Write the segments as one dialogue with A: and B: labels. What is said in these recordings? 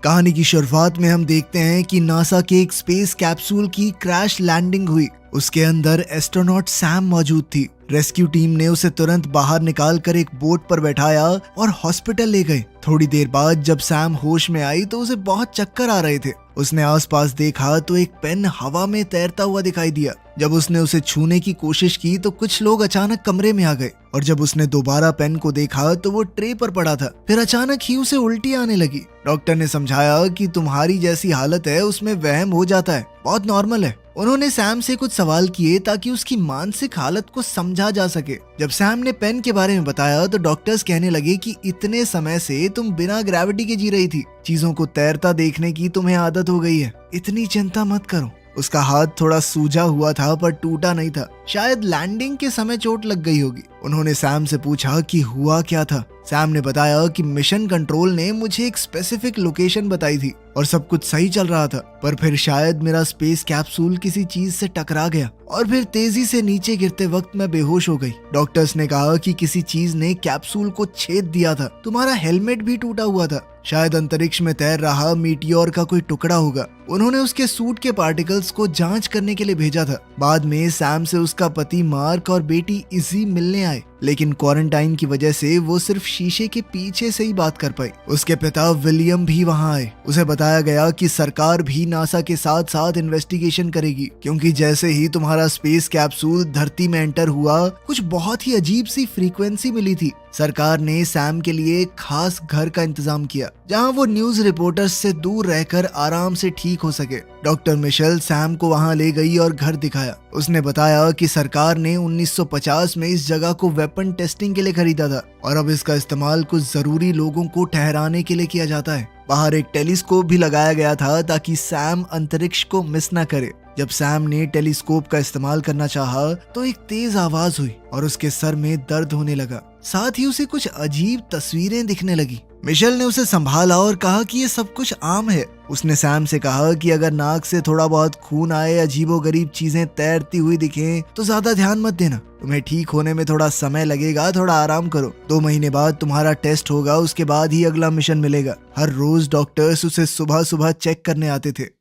A: कहानी की शुरुआत में हम देखते हैं कि नासा के एक स्पेस कैप्सूल की क्रैश लैंडिंग हुई। उसके अंदर एस्ट्रोनॉट सैम मौजूद थी। रेस्क्यू टीम ने उसे तुरंत बाहर निकाल कर एक बोट पर बैठाया और हॉस्पिटल ले गए। थोड़ी देर बाद जब सैम होश में आई तो उसे बहुत चक्कर आ रहे थे। उसने आसपास देखा तो एक पेन हवा में तैरता हुआ दिखाई दिया। जब उसने उसे छूने की कोशिश की तो कुछ लोग अचानक कमरे में आ गए और जब उसने दोबारा पेन को देखा तो वो ट्रे पर पड़ा था। फिर अचानक ही उसे उल्टी आने लगी। डॉक्टर ने समझाया कि तुम्हारी जैसी हालत है उसमें वहम हो जाता है, बहुत नॉर्मल है। उन्होंने सैम से कुछ सवाल किए ताकि उसकी मानसिक हालत को समझा जा सके। जब सैम ने पेन के बारे में बताया तो डॉक्टर्स कहने लगे कि इतने समय से तुम बिना ग्रेविटी के जी रही थी, चीजों को तैरता देखने की तुम्हें आदत हो गई है, इतनी चिंता मत करो। उसका हाथ थोड़ा सूजा हुआ था पर टूटा नहीं था, शायद लैंडिंग के समय चोट लग गई होगी। उन्होंने सैम से पूछा कि हुआ क्या था। सैम ने बताया कि मिशन कंट्रोल ने मुझे एक स्पेसिफिक लोकेशन बताई थी और सब कुछ सही चल रहा था, पर फिर शायद मेरा स्पेस कैप्सूल किसी चीज से टकरा गया और फिर तेजी से नीचे गिरते वक्त मैं बेहोश हो गई। डॉक्टर्स ने कहा कि किसी चीज ने कैप्सूल को छेद दिया था। तुम्हारा हेलमेट भी टूटा हुआ था, शायद अंतरिक्ष में तैर रहा मीटियोर का कोई टुकड़ा होगा। उन्होंने उसके सूट के पार्टिकल्स को जांच करने के लिए भेजा था। बाद में सैम से उसका पति मार्क और बेटी इजी मिलने आए, लेकिन क्वारंटाइन की वजह से वो सिर्फ शीशे के पीछे से ही बात कर पाई। उसके पिता विलियम भी वहां आए। उसे बताया गया कि सरकार भी नासा के साथ साथ इन्वेस्टिगेशन करेगी, क्योंकि जैसे ही तुम्हारा स्पेस कैप्सूल धरती में एंटर हुआ कुछ बहुत ही अजीब सी फ्रीक्वेंसी मिली थी। सरकार ने सैम के लिए एक खास घर का इंतजाम किया जहां वो न्यूज रिपोर्टर्स से दूर रहकर आराम से ठीक हो सके। डॉक्टर मिशेल सैम को वहां ले गई और घर दिखाया। उसने बताया कि सरकार ने 1950 में इस जगह को वेपन टेस्टिंग के लिए खरीदा था और अब इसका इस्तेमाल कुछ जरूरी लोगों को ठहराने के लिए किया जाता है। बाहर एक टेलीस्कोप भी लगाया गया था ताकि सैम अंतरिक्ष को मिस न करे। जब सैम ने टेलीस्कोप का इस्तेमाल करना चाहा तो एक तेज आवाज हुई और उसके सर में दर्द होने लगा। साथ ही उसे कुछ अजीब तस्वीरें दिखने लगी। मिशेल ने उसे संभाला और कहा कि ये सब कुछ आम है। उसने सैम से कहा कि अगर नाक से थोड़ा बहुत खून आए, अजीबोगरीब चीजें तैरती हुई दिखें तो ज्यादा ध्यान मत देना। तुम्हें ठीक होने में थोड़ा समय लगेगा, थोड़ा आराम करो। 2 महीने बाद तुम्हारा टेस्ट होगा, उसके बाद ही अगला मिशन मिलेगा। हर रोज डॉक्टर्स उसे सुबह सुबह चेक करने आते थे।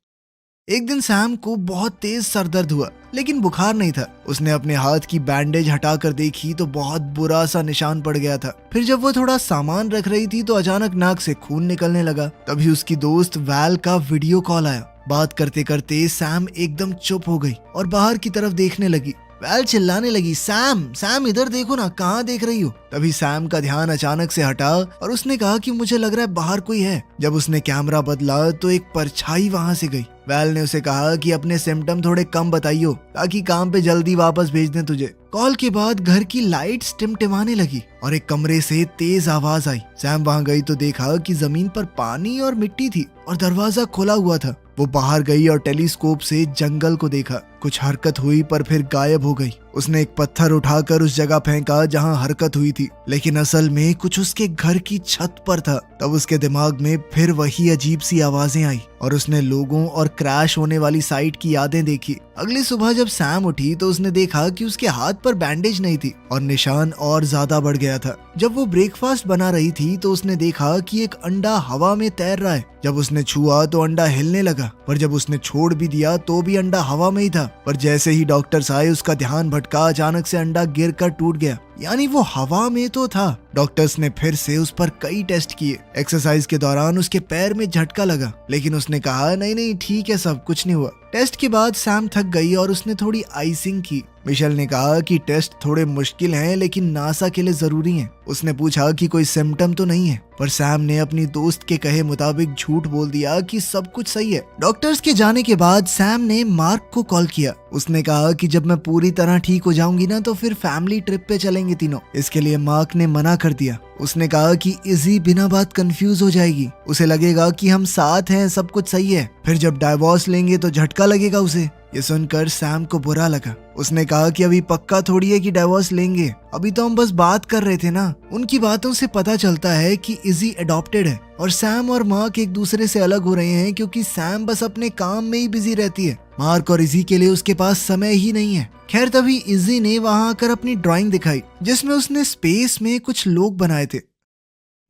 A: एक दिन सैम को बहुत तेज सर दर्द हुआ, लेकिन बुखार नहीं था। उसने अपने हाथ की बैंडेज हटाकर देखी तो बहुत बुरा सा निशान पड़ गया था। फिर जब वो थोड़ा सामान रख रही थी तो अचानक नाक से खून निकलने लगा। तभी उसकी दोस्त वैल का वीडियो कॉल आया। बात करते करते सैम एकदम चुप हो गई और बाहर की तरफ देखने लगी। वैल चिल्लाने लगी, सैम सैम इधर देखो ना, कहाँ देख रही हो? तभी सैम का ध्यान अचानक से हटा और उसने कहा कि मुझे लग रहा है बाहर कोई है। जब उसने कैमरा बदला तो एक परछाई वहां से गई। वैल ने उसे कहा कि अपने सिम्टम थोड़े कम बताइयो ताकि काम पे जल्दी वापस भेज दें तुझे। कॉल के बाद घर की लाइट्स टिमटिमाने लगी और एक कमरे से तेज आवाज आई। सैम वहां गई तो देखा कि जमीन पर पानी और मिट्टी थी और दरवाजा खुला हुआ था। वो बाहर गई और टेलीस्कोप से जंगल को देखा। कुछ हरकत हुई पर फिर गायब हो गई। उसने एक पत्थर उठाकर उस जगह फेंका जहां हरकत हुई थी, लेकिन असल में कुछ उसके घर की छत पर था। तब उसके दिमाग में फिर वही अजीब सी आवाजें आई और उसने लोगों और क्रैश होने वाली साइट की यादें देखी। अगली सुबह जब सैम उठी तो उसने देखा कि उसके हाथ पर बैंडेज नहीं थी और निशान और ज्यादा बढ़ गया था। जब वो ब्रेकफास्ट बना रही थी तो उसने देखा कि एक अंडा हवा में तैर रहा है। जब उसने छुआ तो अंडा हिलने लगा, पर जब उसने छोड़ भी दिया तो भी अंडा हवा में ही था। पर जैसे ही डॉक्टर्स आए उसका ध्यान भटका, अचानक से अंडा गिरकर टूट गया, यानी वो हवा में तो था। डॉक्टर्स ने फिर से उस पर कई टेस्ट किए। एक्सरसाइज के दौरान उसके पैर में झटका लगा, लेकिन उसने कहा नहीं नहीं ठीक है, सब कुछ नहीं हुआ। टेस्ट के बाद सैम थक गई और उसने थोड़ी आइसिंग की। मिशेल ने कहा कि टेस्ट थोड़े मुश्किल हैं लेकिन नासा के लिए जरूरी हैं। उसने पूछा कि कोई सिम्टम तो नहीं है, पर सैम ने अपनी दोस्त के कहे मुताबिक झूठ बोल दिया कि सब कुछ सही है। डॉक्टर्स के जाने के बाद सैम ने मार्क को कॉल किया। उसने कहा कि जब मैं पूरी तरह ठीक हो जाऊंगी ना तो फिर फैमिली ट्रिप पे चलेंगे तीनों। इसके लिए मार्क ने मना कर दिया। उसने कहा कि इजी बिना बात कंफ्यूज हो जाएगी, उसे लगेगा कि हम साथ हैं, सब कुछ सही है। फिर जब डाइवोर्स लेंगे तो झटका लगेगा उसे। ये सुनकर सैम को बुरा लगा। उसने कहा कि अभी पक्का थोड़ी है कि डाइवोर्स लेंगे, अभी तो हम बस बात कर रहे थे ना। उनकी बातों से पता चलता है कि इजी अडॉप्टेड है और सैम और मार्क एक दूसरे से अलग हो रहे हैं क्योंकि सैम बस अपने काम में ही बिजी रहती है। मार्क और इजी के लिए उसके पास समय ही नहीं है। खैर तभी इजी ने वहां आकर अपनी ड्राइंग दिखाई जिसमें उसने स्पेस में कुछ लोग बनाए थे।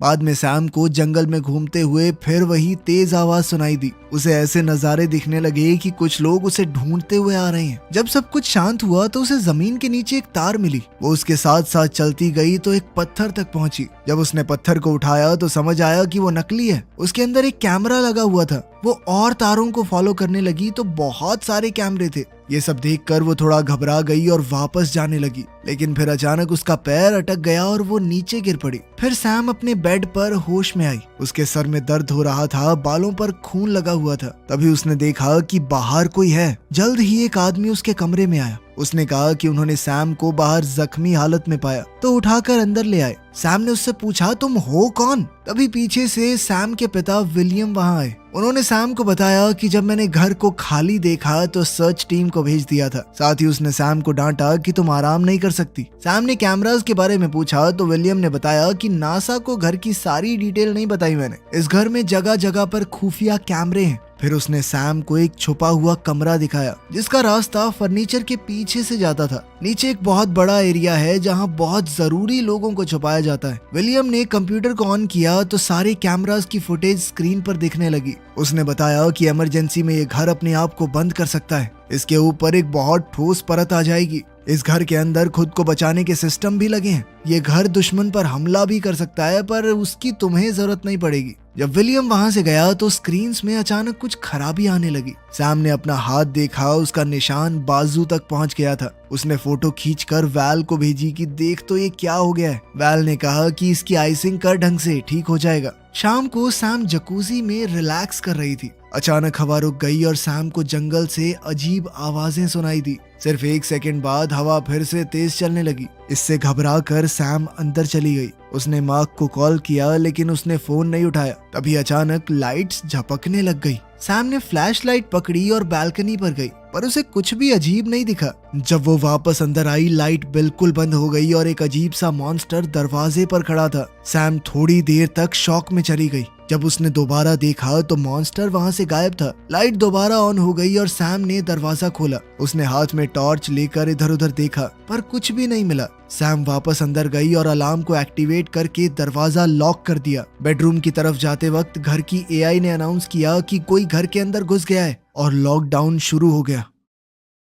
A: बाद में सैम को जंगल में घूमते हुए फिर वही तेज आवाज सुनाई दी। उसे ऐसे नजारे दिखने लगे कि कुछ लोग उसे ढूंढते हुए आ रहे हैं। जब सब कुछ शांत हुआ तो उसे जमीन के नीचे एक तार मिली। वो उसके साथ साथ चलती गई तो एक पत्थर तक पहुंची। जब उसने पत्थर को उठाया तो समझ आया कि वो नकली है। उसके अंदर एक कैमरा लगा हुआ था। वो और तारों को फॉलो करने लगी तो बहुत सारे कैमरे थे। ये सब देखकर वो थोड़ा घबरा गई और वापस जाने लगी, लेकिन फिर अचानक उसका पैर अटक गया और वो नीचे गिर पड़ी। फिर सैम अपने बेड पर होश में आई। उसके सर में दर्द हो रहा था, बालों पर खून लगा हुआ था। तभी उसने देखा कि बाहर कोई है। जल्द ही एक आदमी उसके कमरे में आया। उसने कहा कि उन्होंने सैम को बाहर जख्मी हालत में पाया तो उठाकर अंदर ले आए। सैम ने उससे पूछा, तुम हो कौन? तभी पीछे से सैम के पिता विलियम वहां आए। उन्होंने सैम को बताया कि जब मैंने घर को खाली देखा तो सर्च टीम को भेज दिया था। साथ ही उसने सैम को डांटा कि तुम आराम नहीं कर सकती। सैम ने कैमरास के बारे में पूछा तो विलियम ने बताया कि नासा को घर की सारी डिटेल नहीं बताई मैंने। इस घर में जगह जगह पर खुफिया कैमरे हैं। फिर उसने सैम को एक छुपा हुआ कमरा दिखाया जिसका रास्ता फर्नीचर के पीछे से जाता था। नीचे एक बहुत बड़ा एरिया है जहां बहुत जरूरी लोगों को छुपाया जाता है। विलियम ने कंप्यूटर को ऑन किया तो सारे कैमरास की फुटेज स्क्रीन पर दिखने लगी। उसने बताया कि इमरजेंसी में ये घर अपने आप को बंद कर सकता है। इसके ऊपर एक बहुत ठोस परत आ जाएगी। इस घर के अंदर खुद को बचाने के सिस्टम भी लगे हैं। ये घर दुश्मन पर हमला भी कर सकता है, पर उसकी तुम्हें जरूरत नहीं पड़ेगी। जब विलियम वहां से गया तो स्क्रीन्स में अचानक कुछ खराबी आने लगी। सैम ने अपना हाथ देखा, उसका निशान बाजू तक पहुंच गया था। उसने फोटो खींचकर वैल को भेजी कि देख तो ये क्या हो गया है। वैल ने कहा कि इसकी आइसिंग कर ढंग से, ठीक हो जाएगा। शाम को सैम जकूजी में रिलैक्स कर रही थी। अचानक हवा रुक गई और सैम को जंगल से अजीब आवाजें सुनाई दी। सिर्फ एक सेकंड बाद हवा फिर से तेज चलने लगी। इससे घबरा कर सैम अंदर चली गई। उसने मार्क को कॉल किया लेकिन उसने फोन नहीं उठाया। तभी अचानक लाइट्स झपकने लग गई। सैम ने फ्लैश लाइट पकड़ी और बालकनी पर गई, पर उसे कुछ भी अजीब नहीं दिखा। जब वो वापस अंदर आई, लाइट बिल्कुल बंद हो गई और एक अजीब सा मॉन्स्टर दरवाजे पर खड़ा था। सैम थोड़ी देर तक शॉक में चली गई। जब उसने दोबारा देखा तो मॉन्स्टर वहां से गायब था। लाइट दोबारा ऑन हो गई और सैम ने दरवाजा खोला। उसने हाथ में टॉर्च लेकर इधर उधर देखा, पर कुछ भी नहीं मिला। सैम वापस अंदर गई और अलार्म को एक्टिवेट करके दरवाजा लॉक कर दिया। बेडरूम की तरफ जाते वक्त घर की एआई ने अनाउंस किया कि कोई घर के अंदर घुस गया है और लॉकडाउन शुरू हो गया।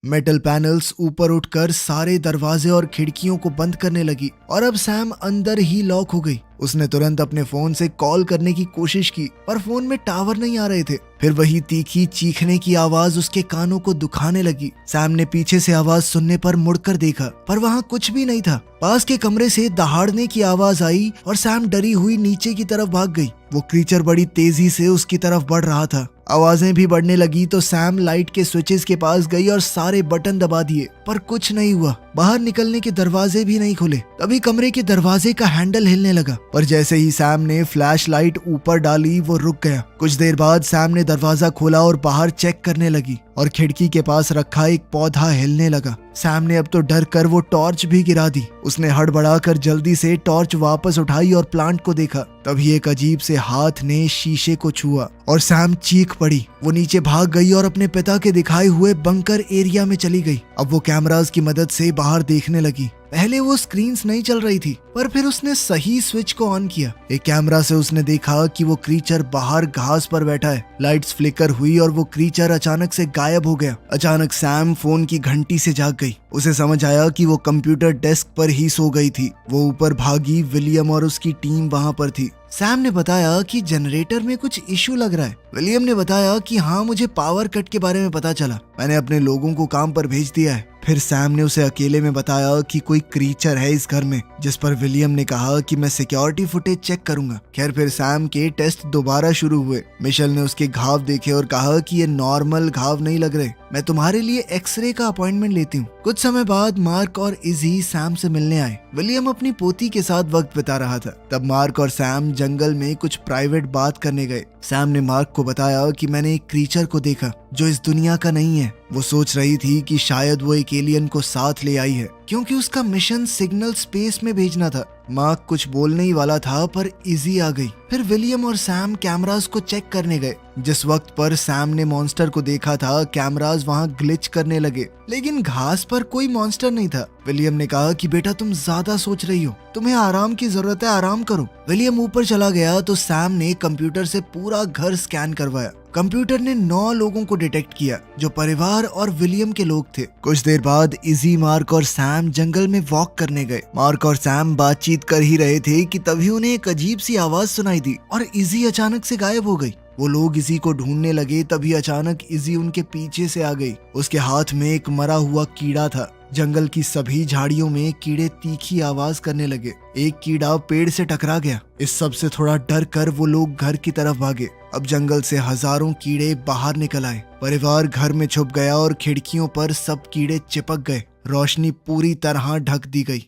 A: मेटल पैनल्स ऊपर उठकर सारे दरवाजे और खिड़कियों को बंद करने लगी और अब सैम अंदर ही लॉक हो गई। उसने तुरंत अपने फोन से कॉल करने की कोशिश की, पर फोन में टावर नहीं आ रहे थे। फिर वही तीखी चीखने की आवाज उसके कानों को दुखाने लगी। सैम ने पीछे से आवाज सुनने पर मुड़कर देखा, पर वहाँ कुछ भी नहीं था। पास के कमरे से दहाड़ने की आवाज आई और सैम डरी हुई नीचे की तरफ भाग गई। वो क्रीचर बड़ी तेजी से उसकी तरफ बढ़ रहा था। आवाजें भी बढ़ने लगी तो सैम लाइट के स्विचेस के पास गई और सारे बटन दबा दिए, पर कुछ नहीं हुआ। बाहर निकलने के दरवाजे भी नहीं खुले। तभी कमरे के दरवाजे का हैंडल हिलने लगा, पर जैसे ही सैम ने फ्लैश लाइट ऊपर डाली वो रुक गया। कुछ देर बाद सैम ने दरवाजा खोला और बाहर चेक करने लगी और खिड़की के पास रखा एक पौधा हिलने लगा। सैम ने अब तो डर कर वो टॉर्च भी गिरा दी। उसने हड़बड़ाकर जल्दी से टॉर्च वापस उठाई और प्लांट को देखा। तभी एक अजीब से हाथ ने शीशे को छुआ और सैम चीख पड़ी। वो नीचे भाग गई और अपने पिता के दिखाए हुए बंकर एरिया में चली गई। अब वो कैमरास की मदद से बाहर देखने लगी। पहले वो स्क्रीन्स नहीं चल रही थी, पर फिर उसने सही स्विच को ऑन किया। एक कैमरा से उसने देखा कि वो क्रीचर बाहर घास पर बैठा है। लाइट्स फ्लिकर हुई और वो क्रीचर अचानक से गायब हो गया। अचानक सैम फोन की घंटी से जाग गई। उसे समझ आया कि वो कंप्यूटर डेस्क पर ही सो गई थी। वो ऊपर भागी। विलियम और उसकी टीम वहां पर थी। सैम ने बताया कि जनरेटर में कुछ इशू लग रहा है। विलियम ने बताया कि हाँ, मुझे पावर कट के बारे में पता चला। मैंने अपने लोगों को काम पर भेज दिया है। फिर सैम ने उसे अकेले में बताया कि कोई क्रीचर है इस घर में, जिस पर विलियम ने कहा कि मैं सिक्योरिटी फुटेज चेक करूंगा। खैर फिर सैम के टेस्ट दोबारा शुरू हुए। मिशेल ने उसके घाव देखे और कहा कि ये नॉर्मल घाव नहीं लग रहे, मैं तुम्हारे लिए एक्सरे का अपॉइंटमेंट लेती हूँ। कुछ समय बाद मार्क और इजी सैम से मिलने आए। विलियम अपनी पोती के साथ वक्त बिता रहा था। तब मार्क और सैम जंगल में कुछ प्राइवेट बात करने गए। सैम ने मार्क को बताया कि मैंने एक क्रीचर को देखा जो इस दुनिया का नहीं है। वो सोच रही थी कि शायद वो एक एलियन को साथ ले आई है, क्योंकि उसका मिशन सिग्नल स्पेस में भेजना था। मार्क कुछ बोलने ही वाला था, पर इजी आ गई। फिर विलियम और सैम कैमरास को चेक करने गए। जिस वक्त पर सैम ने मॉन्स्टर को देखा था, कैमरास वहां ग्लिच करने लगे, लेकिन घास पर कोई मॉन्स्टर नहीं था। विलियम ने कहा कि बेटा तुम ज्यादा सोच रही हो, तुम्हें आराम की जरूरत है, आराम करो। विलियम ऊपर चला गया तो सैम ने कंप्यूटर से पूरा घर स्कैन करवाया। कंप्यूटर ने 9 लोगों को डिटेक्ट किया जो परिवार और विलियम के लोग थे। कुछ देर बाद इजी, मार्क और सैम जंगल में वॉक करने गए। मार्क और सैम बातचीत कर ही रहे थे कि तभी उन्हें एक अजीब सी आवाज सुनाई दी और इजी अचानक से गायब हो गई। वो लोग इजी को ढूंढने लगे, तभी अचानक इजी उनके पीछे से आ गई। उसके हाथ में एक मरा हुआ कीड़ा था। जंगल की सभी झाड़ियों में कीड़े तीखी आवाज करने लगे। एक कीड़ा पेड़ से टकरा गया। इस सब से थोड़ा डर कर वो लोग घर की तरफ भागे। अब जंगल से हजारों कीड़े बाहर निकल आए। परिवार घर में छुप गया और खिड़कियों पर सब कीड़े चिपक गए। रोशनी पूरी तरह ढक दी गई।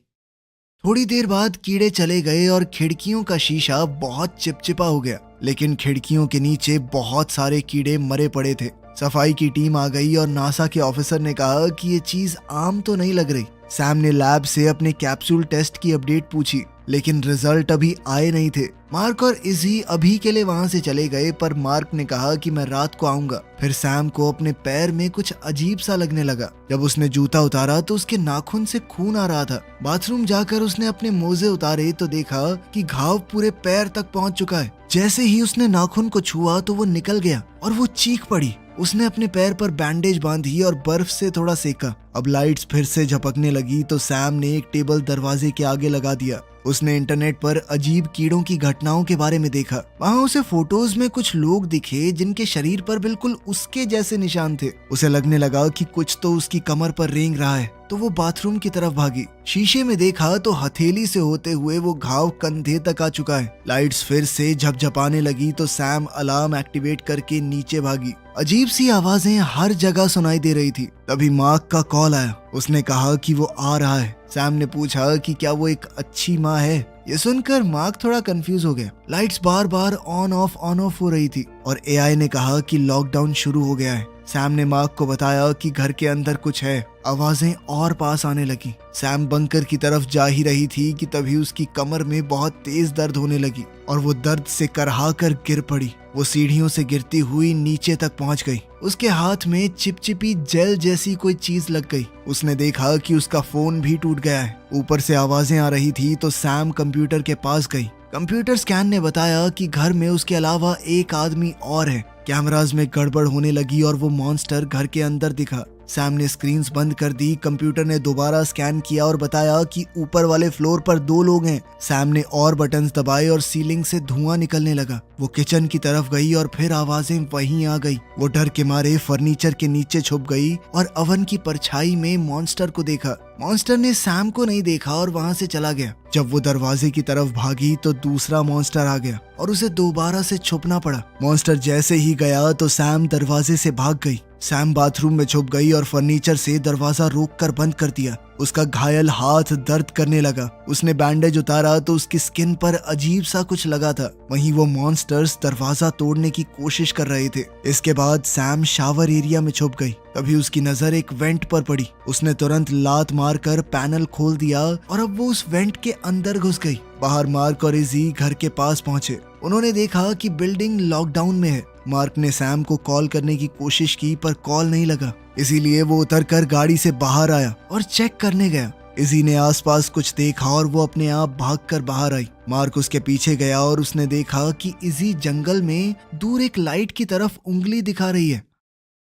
A: थोड़ी देर बाद कीड़े चले गए और खिड़कियों का शीशा बहुत चिपचिपा हो गया, लेकिन खिड़कियों के नीचे बहुत सारे कीड़े मरे पड़े थे। सफाई की टीम आ गई और नासा के ऑफिसर ने कहा कि ये चीज आम तो नहीं लग रही। सैम ने लैब से अपने कैप्सूल टेस्ट की अपडेट पूछी, लेकिन रिजल्ट अभी आए नहीं थे। मार्क और इजी अभी के लिए वहां से चले गए, पर मार्क ने कहा कि मैं रात को आऊंगा। फिर सैम को अपने पैर में कुछ अजीब सा लगने लगा। जब उसने जूता उतारा तो उसके नाखून से खून आ रहा था। बाथरूम जाकर उसने अपने मोजे उतारे तो देखा कि घाव पूरे पैर तक पहुंच चुका है। जैसे ही उसने नाखून को छुआ तो वो निकल गया और वो चीख पड़ी। उसने अपने पैर पर बैंडेज बांधी और बर्फ से थोड़ा सेका। अब लाइट्स फिर से झपकने लगी तो सैम ने एक टेबल दरवाजे के आगे लगा दिया। उसने इंटरनेट पर अजीब कीड़ों की घटनाओं के बारे में देखा। वहाँ उसे फोटोज में कुछ लोग दिखे जिनके शरीर पर बिल्कुल उसके जैसे निशान थे। उसे लगने लगा कि कुछ तो उसकी कमर पर रेंग रहा है, तो वो बाथरूम की तरफ भागी। शीशे में देखा तो हथेली से होते हुए वो घाव कंधे तक आ चुका है। लाइट्स फिर से झपझपाने लगी तो सैम अलार्म एक्टिवेट करके नीचे भागी। अजीब सी आवाजें हर जगह सुनाई दे रही थी। तभी मार्क का कॉल आया। उसने कहा कि वो आ रहा है। सैम ने पूछा कि क्या वो एक अच्छी माँ है। ये सुनकर मार्क थोड़ा कंफ्यूज हो गया। Lights bar bar on off हो रही थी और एआई ने कहा कि लॉकडाउन शुरू हो गया है। सैम ने मार्क को बताया कि घर के अंदर कुछ है। आवाजें और पास आने लगी। सैम बंकर की तरफ जा ही रही थी कि तभी उसकी कमर में बहुत तेज दर्द होने लगी और वो दर्द से करहा कर गिर पड़ी। वो सीढ़ियों से गिरती हुई नीचे तक पहुंच गई। उसके हाथ में चिपचिपी जेल जैसी कोई चीज लग गई। उसने देखा कि उसका फोन भी टूट गया है। ऊपर से आवाजें आ रही थी तो सैम कंप्यूटर के पास गई। कंप्यूटर स्कैन ने बताया कि घर में उसके अलावा एक आदमी और है। कैमरास में गड़बड़ होने लगी और वो मॉन्स्टर घर के अंदर दिखा। सैम ने स्क्रीन्स बंद कर दी। कंप्यूटर ने दोबारा स्कैन किया और बताया कि ऊपर वाले फ्लोर पर 2 लोग हैं। सैम ने और बटन्स दबाए और सीलिंग से धुआं निकलने लगा। वो किचन की तरफ गई और फिर आवाजें वहीं आ गई। वो डर के मारे फर्नीचर के नीचे छुप गई और ओवन की परछाई में मॉन्स्टर को देखा। मॉन्स्टर ने सैम को नहीं देखा और वहां से चला गया। जब वो दरवाजे की तरफ भागी तो दूसरा मॉन्स्टर आ गया और उसे दोबारा से छुपना पड़ा। मॉन्स्टर जैसे ही गया तो सैम दरवाजे से भाग गई। सैम बाथरूम में छुप गई और फर्नीचर से दरवाजा रोककर बंद कर दिया। उसका घायल हाथ दर्द करने लगा। उसने बैंडेज उतारा तो उसकी स्किन पर अजीब सा कुछ लगा था। वहीं वो मॉन्स्टर्स दरवाजा तोड़ने की कोशिश कर रहे थे। इसके बाद सैम शावर एरिया में छुप गई। तभी उसकी नजर एक वेंट पर पड़ी। उसने तुरंत लात मारकर पैनल खोल दिया और अब वो उस वेंट के अंदर घुस गई। बाहर मार्क और इजी घर के पास पहुंचे। उन्होंने देखा कि बिल्डिंग लॉकडाउन में है। मार्क ने सैम को कॉल करने की कोशिश की पर कॉल नहीं लगा। इसीलिए वो उतरकर गाड़ी से बाहर आया और चेक करने गया। इजी ने आसपास कुछ देखा और वो अपने आप भागकर बाहर आई। मार्क उसके पीछे गया और उसने देखा कि इजी जंगल में दूर एक लाइट की तरफ उंगली दिखा रही है।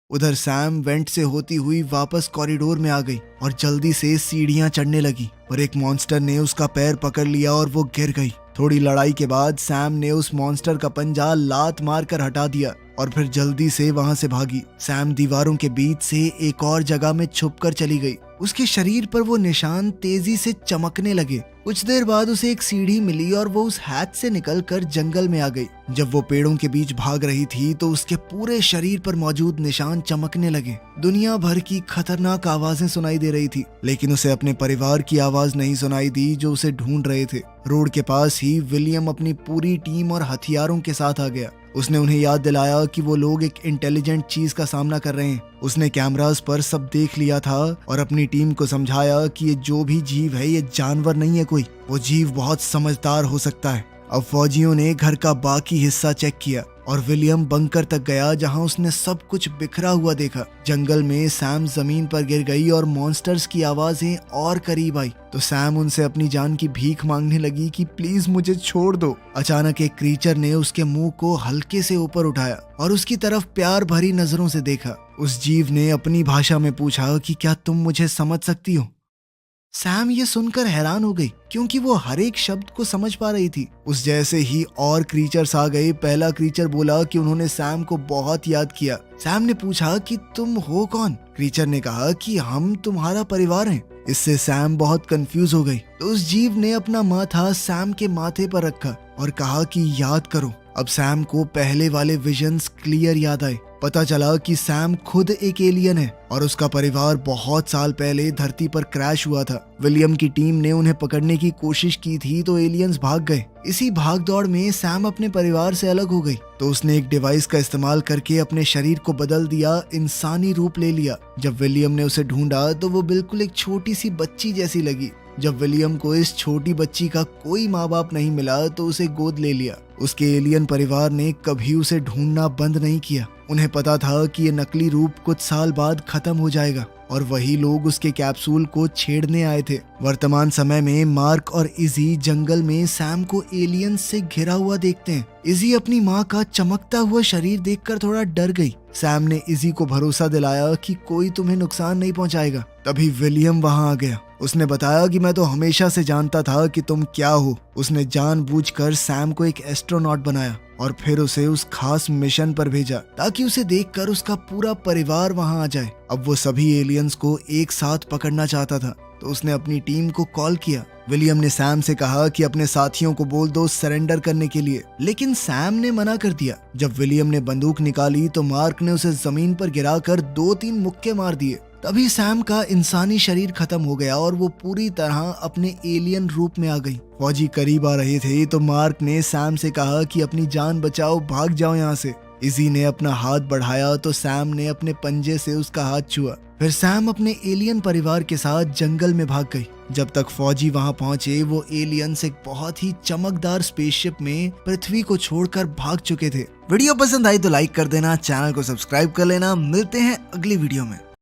A: उधर सैम वेंट से होती हुई वापस कॉरिडोर में आ गई और जल्दी से सीढ़ियां चढ़ने लगी और एक मॉन्स्टर ने उसका पैर पकड़ लिया और वो गिर गई। थोड़ी लड़ाई के बाद सैम ने उस मॉन्स्टर का पंजा लात मारकर हटा दिया और फिर जल्दी से वहां से भागी। सैम दीवारों के बीच से एक और जगह में छुपकर चली गई। उसके शरीर पर वो निशान तेजी से चमकने लगे। कुछ देर बाद उसे एक सीढ़ी मिली और वो उस हैच से निकलकर जंगल में आ गई। जब वो पेड़ों के बीच भाग रही थी तो उसके पूरे शरीर पर मौजूद निशान चमकने लगे। दुनिया भर की खतरनाक आवाजें सुनाई दे रही थी, लेकिन उसे अपने परिवार की आवाज नहीं सुनाई दी जो उसे ढूंढ रहे थे। रोड के पास ही विलियम अपनी पूरी टीम और हथियारों के साथ आ गया। उसने उन्हें याद दिलाया कि वो लोग एक इंटेलिजेंट चीज का सामना कर रहे हैं। उसने कैमरास पर सब देख लिया था और अपनी टीम को समझाया कि ये जो भी जीव है ये जानवर नहीं है कोई, वो जीव बहुत समझदार हो सकता है। अब फौजियों ने घर का बाकी हिस्सा चेक किया और विलियम बंकर तक गया जहां उसने सब कुछ बिखरा हुआ देखा। जंगल में सैम जमीन पर गिर गई और मॉन्स्टर्स की आवाजें और करीब आई तो सैम उनसे अपनी जान की भीख मांगने लगी कि प्लीज मुझे छोड़ दो। अचानक एक क्रीचर ने उसके मुंह को हल्के से ऊपर उठाया और उसकी तरफ प्यार भरी नजरों से देखा। उस जीव ने अपनी भाषा में पूछा कि क्या तुम मुझे समझ सकती हो। सैम ये सुनकर हैरान हो गई क्योंकि वो हर एक शब्द को समझ पा रही थी। उस जैसे ही और क्रीचर्स आ गए। पहला क्रीचर बोला कि उन्होंने सैम को बहुत याद किया। सैम ने पूछा कि तुम हो कौन? क्रीचर ने कहा कि हम तुम्हारा परिवार हैं। इससे सैम बहुत कंफ्यूज हो गई तो उस जीव ने अपना माथा सैम के माथे पर रखा और कहा कि याद करो। अब सैम को पहले वाले विजन्स क्लियर याद आए। पता चला कि सैम खुद एक एलियन है और उसका परिवार बहुत साल पहले धरती पर क्रैश हुआ था। विलियम की टीम ने उन्हें पकड़ने की कोशिश की थी तो एलियंस भाग गए। इसी भागदौड़ में सैम अपने परिवार से अलग हो गई तो उसने एक डिवाइस का इस्तेमाल करके अपने शरीर को बदल दिया, इंसानी रूप ले लिया। जब विलियम ने उसे ढूंढा तो वो बिल्कुल एक छोटी सी बच्ची जैसी लगी। जब विलियम को इस छोटी बच्ची का कोई माँ बाप नहीं मिला तो उसे गोद ले लिया। उसके एलियन परिवार ने कभी उसे ढूंढना बंद नहीं किया। उन्हें पता था कि ये नकली रूप कुछ साल बाद खत्म हो जाएगा और वही लोग उसके कैप्सूल को छेड़ने आए थे। वर्तमान समय में मार्क और इजी जंगल में सैम को एलियंस से घिरा हुआ देखते हैं। इजी अपनी माँ का चमकता हुआ शरीर देखकर थोड़ा डर गई। सैम ने इजी को भरोसा दिलाया कि कोई तुम्हें नुकसान नहीं पहुंचाएगा। तभी विलियम वहां आ गया। उसने बताया कि मैं तो हमेशा से जानता था कि तुम क्या हो। उसने जानबूझकर सैम को एक एस्ट्रोनॉट बनाया और फिर उसे उस खास मिशन पर भेजा ताकि उसे देखकर उसका पूरा परिवार वहां आ जाए। अब वो सभी एलियंस को एक साथ पकड़ना चाहता था तो उसने अपनी टीम को कॉल किया। विलियम ने सैम से कहा कि अपने साथियों को बोल दो सरेंडर करने के लिए, लेकिन सैम ने मना कर दिया। जब विलियम ने बंदूक निकाली तो मार्क ने उसे जमीन पर गिराकर 2-3 मुक्के मार दिए। तभी सैम का इंसानी शरीर खत्म हो गया और वो पूरी तरह अपने एलियन रूप में आ गई। फौजी करीब आ रहे थे तो मार्क ने सैम से कहा कि अपनी जान बचाओ, भाग जाओ यहाँ से। इजी ने अपना हाथ बढ़ाया तो सैम ने अपने पंजे से उसका हाथ छुआ। फिर सैम अपने एलियन परिवार के साथ जंगल में भाग गई। जब तक फौजी वहां पहुंचे वो एलियंस एक बहुत ही चमकदार स्पेसशिप में पृथ्वी को छोड़कर भाग चुके थे। वीडियो पसंद आई तो लाइक कर देना, चैनल को सब्सक्राइब कर लेना। मिलते हैं अगली वीडियो में।